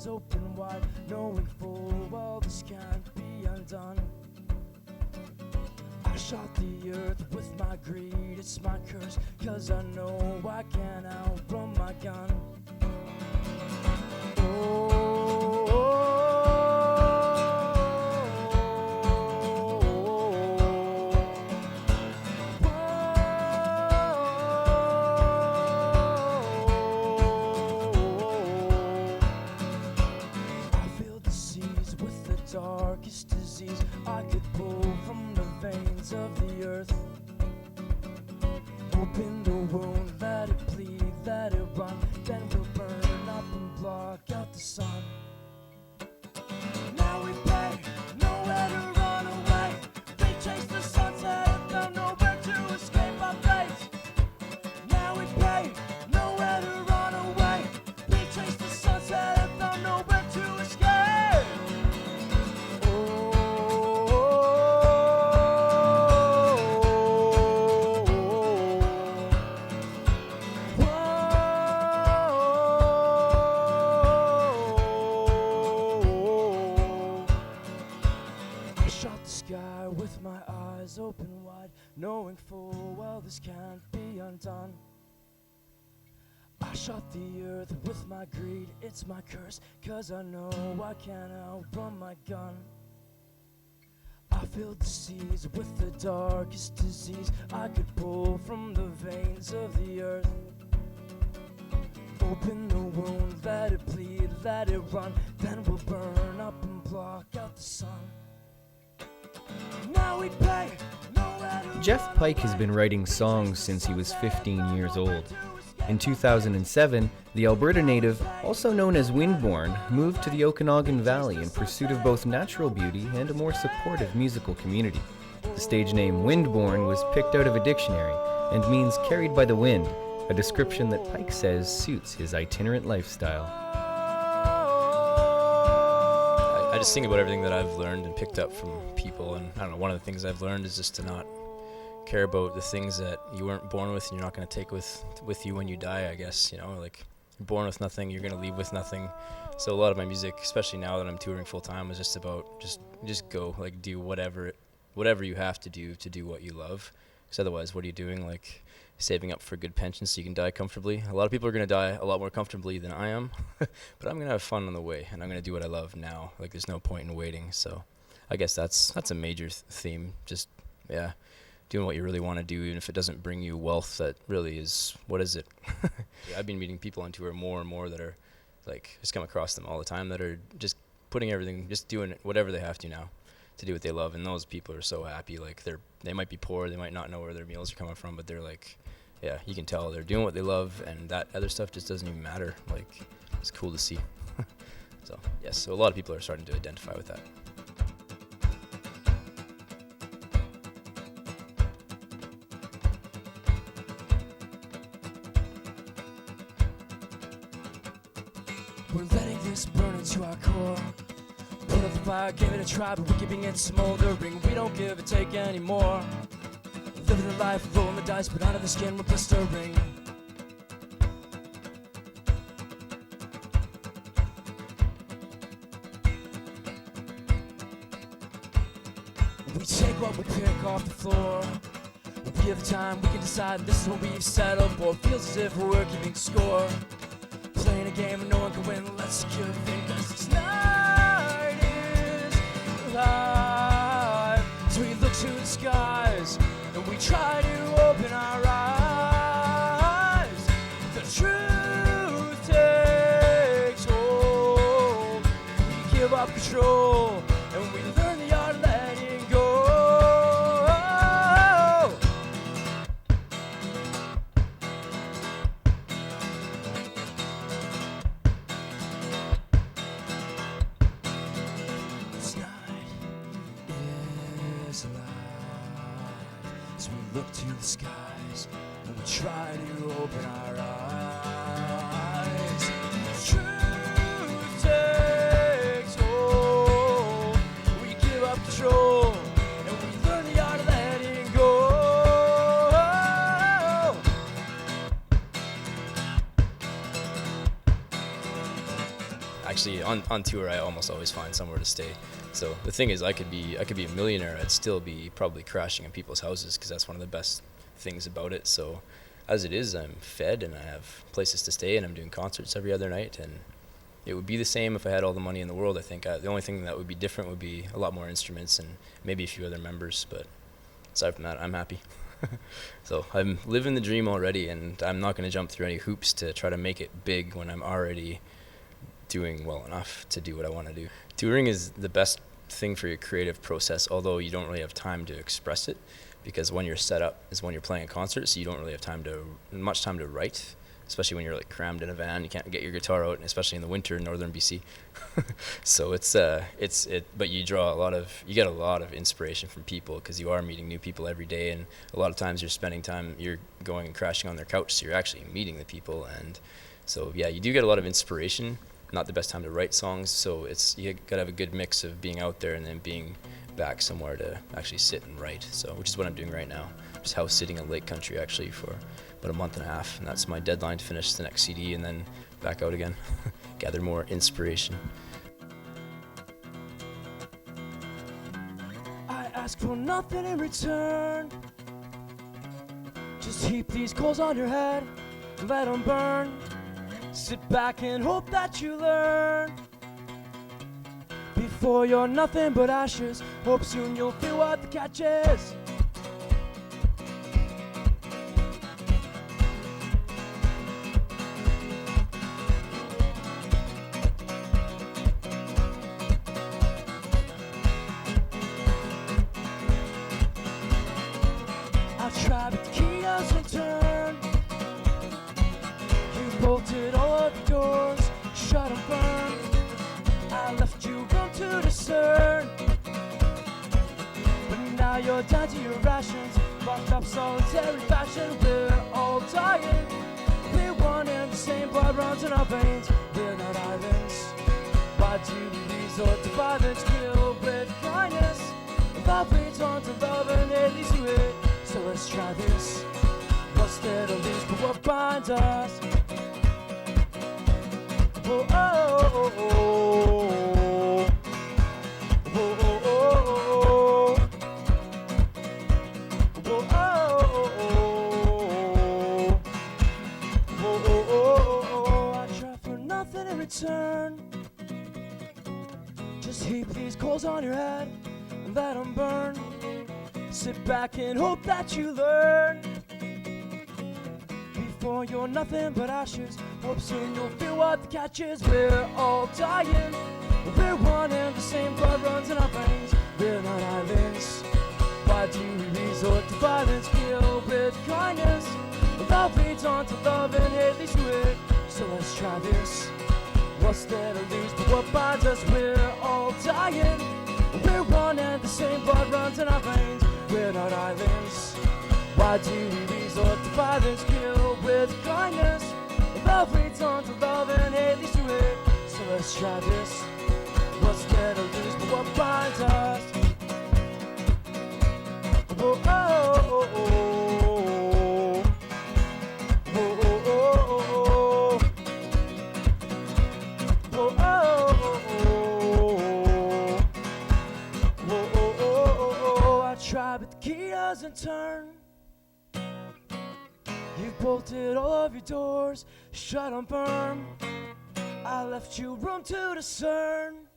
Open wide, knowing full well this can't be undone. I shot the earth with my greed, it's my curse, 'cause I know I can't outrun my gun. Darkest disease I could pull from the veins of the earth. Open the wound, let it bleed, let it run, then we'll burn up and block out the sun. Now we pay, nowhere to run away. We chase the sunset and found nowhere to escape our fate. Now we pay, nowhere to run away. We chase the sunset and found nowhere to escape. With my eyes open wide, knowing full well this can't be undone. I shot the earth with my greed, it's my curse, 'cause I know I can't outrun my gun. I filled the seas with the darkest disease I could pull from the veins of the earth. Open the wound, let it bleed, let it run, then we'll burn up and block out the sun. Jeff Pike has been writing songs since he was 15 years old. In 2007, the Alberta native, also known as Windborn, moved to the Okanagan Valley in pursuit of both natural beauty and a more supportive musical community. The stage name Windborn was picked out of a dictionary and means carried by the wind, a description that Pike says suits his itinerant lifestyle. I just think about everything that I've learned and picked up from people, and I don't know, one of the things I've learned is just to not care about the things that you weren't born with and you're not going to take with you when you die, I guess, you know, like you're born with nothing, you're going to leave with nothing. So a lot of my music, especially now that I'm touring full time, is just about just go, like do whatever you have to do what you love, because otherwise what are you doing, like saving up for a good pension so you can die comfortably? A lot of people are going to die a lot more comfortably than I am, but I'm going to have fun on the way, and I'm going to do what I love now. Like there's no point in waiting. So I guess that's a major theme. Just, yeah, doing what you really want to do, even if it doesn't bring you wealth. That really is, what is it? Yeah, I've been meeting people on tour more and more that are like, just come across them all the time that are just putting everything, just doing whatever they have to now to do what they love. And those people are so happy. Like they might be poor, they might not know where their meals are coming from, but they're like, yeah, you can tell they're doing what they love, and that other stuff just doesn't even matter. Like, it's cool to see. So, yes, so a lot of people are starting to identify with that. We're letting this burn into our core. Put up the fire, give it a try, but we're keeping it smoldering. We don't give a take anymore. Living the life, rolling the dice, but out of the skin we're blistering. We take what we pick off the floor. We have the time, we can decide this is what we've settled for. Feels as if we're keeping score. Playing a game and no one can win. Let's secure the thing, 'cause this night is live. So we look to the skies and we try to open our eyes. The truth takes hold. We give up control and we learn the art of letting go. look to the skies and we try to open our eyes. Truth takes hold. We give up control and we learn the art of letting go. Actually, on tour, I almost always find somewhere to stay. So the thing is, I could be a millionaire. I'd still be probably crashing in people's houses because that's one of the best things about it. So as it is, I'm fed and I have places to stay and I'm doing concerts every other night. And it would be the same if I had all the money in the world. I think the only thing that would be different would be a lot more instruments and maybe a few other members. But aside from that, I'm happy. So I'm living the dream already, and I'm not going to jump through any hoops to try to make it big when I'm already doing well enough to do what I want to do. Touring is the best thing for your creative process, although you don't really have time to express it, because when you're set up is when you're playing a concert, so you don't really have much time to write, especially when you're like crammed in a van. You can't get your guitar out, especially in the winter in northern BC. So but you get a lot of inspiration from people because you are meeting new people every day, and a lot of times you're going and crashing on their couch, so you're actually meeting the people. And so yeah, you do get a lot of inspiration. Not the best time to write songs, so you gotta have a good mix of being out there and then being back somewhere to actually sit and write. So, which is what I'm doing right now. Just house sitting in Lake Country actually for about a month and a half, and that's my deadline to finish the next CD and then back out again, gather more inspiration. I ask for nothing in return. Just heap these coals on your head and let them burn. Sit back and hope that you learn. Before you're nothing but ashes, hope soon you'll feel what the catch is. I tried but the key doesn't turn. You bolted all of the doors, shut and burn. I left you room to discern, but now you're down to your rations, locked up solitary fashion. We're all dying, we're one and the same, blood runs in our veins. We're not islands. Why do we resort to violence? Kill with kindness. Love leads on to love and it leads to it. So let's try this. What's there to lose but what binds us? Oh, oh, oh, oh. Oh, oh, oh, oh. Oh, oh, oh, oh. Oh, oh, oh. I try for nothing in return. Just heap these coals on your head and let them burn. Sit back and hope that you learn. Before you're nothing but ashes, hope soon you'll feel what the catch is. We're all dying, we're one and the same, blood runs in our veins. We're not islands. Why do we resort to violence? Kill with kindness. Love leads on to love and hate leads to it. So let's try this. What's there to lose but what binds us? We're all dying, we're one and the same, blood runs in our veins. We're not islands. Why do we resort to violence? Kill with kindness. Love leads on to love and hate leads to it. So let's try this. What's there to lose but what binds us? Oh, oh, oh, oh. Oh, oh, oh, oh. Oh, oh, oh, oh. I try but the key doesn't turn. You've bolted all of your doors, shut and burn. I left you room to discern,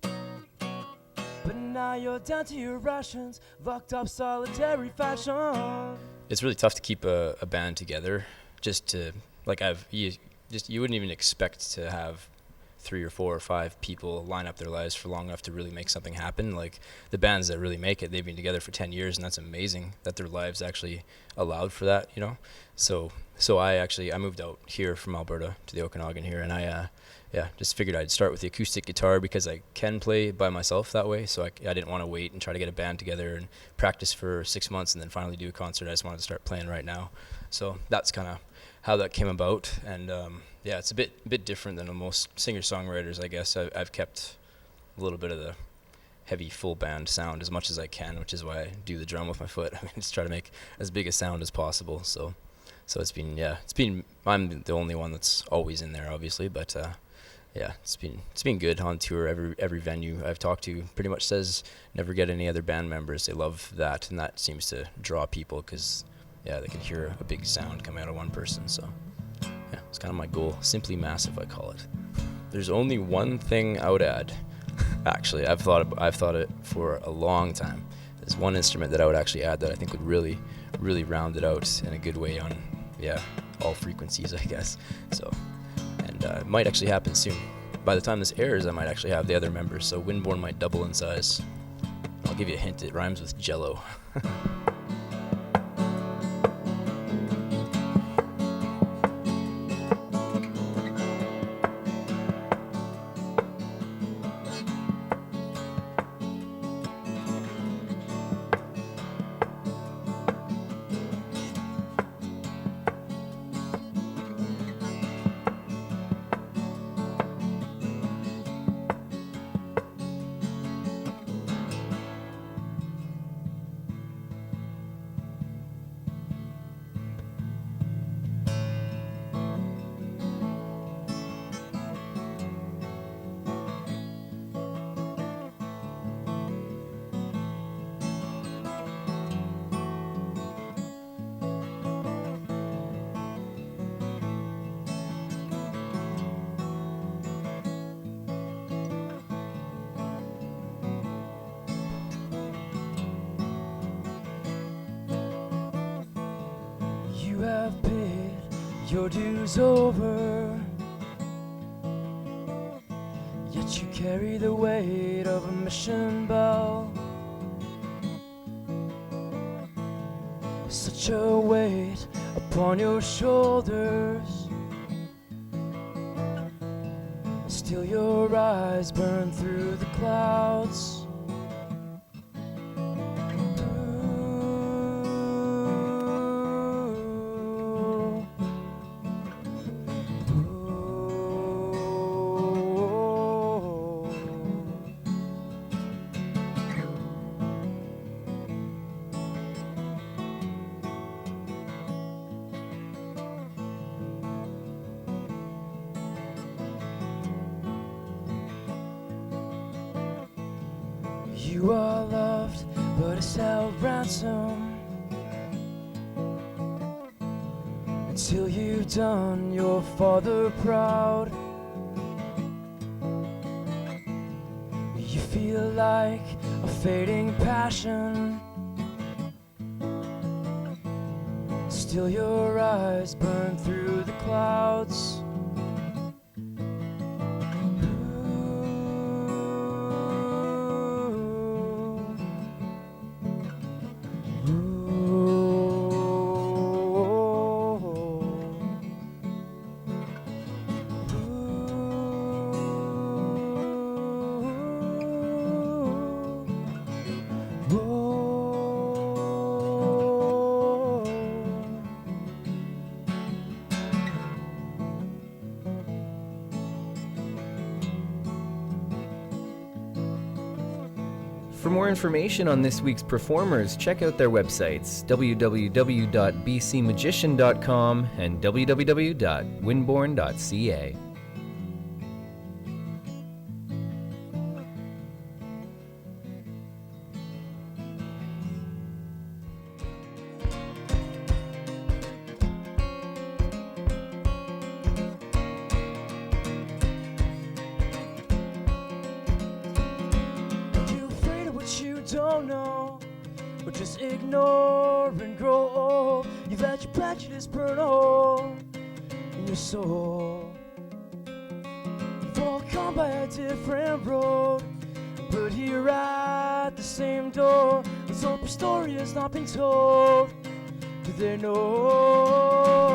but now you're down to your rations, locked up solitary fashion. It's really tough to keep a band together. Just to you wouldn't even expect to have 3 or 4 or 5 people line up their lives for long enough to really make something happen. Like the bands that really make it, they've been together for 10 years, and that's amazing that their lives actually allowed for that, you know. So I moved out here from Alberta to the Okanagan here, and I just figured I'd start with the acoustic guitar because I can play by myself that way. So I didn't want to wait and try to get a band together and practice for 6 months and then finally do a concert. I just wanted to start playing right now. So that's kind of how that came about. And it's a bit different than most singer-songwriters, I guess. I've kept a little bit of the heavy full band sound as much as I can, which is why I do the drum with my foot. I mean, just try to make as big a sound as possible. So it's been I'm the only one that's always in there, obviously, but it's been good on tour. Every venue I've talked to pretty much says never get any other band members. They love that, and that seems to draw people because they can hear a big sound come out of one person. So it's kind of my goal. Simply massive, I call it. There's only one thing I would add. Actually, I've thought it for a long time. There's one instrument that I would actually add that I think would really, really round it out in a good way on all frequencies, I guess. So. It might actually happen soon. By the time this airs, I might actually have the other members, so Windborn might double in size. I'll give you a hint, it rhymes with Jello. You have paid your dues over, yet you carry the weight of a mission bell. Such a weight upon your shoulders. Still your eyes burn through the clouds. You are loved, but it's held ransom until you've done your father proud. You feel like a fading passion, still your eyes burn through the clouds. For more information on this week's performers, check out their websites www.bcmagician.com and www.windborn.ca. Don't know, but just ignore and grow old. You've let your prejudice burn a hole in your soul. You've all different road, but here at the same door. Let's hope your story has not been told. Do they know?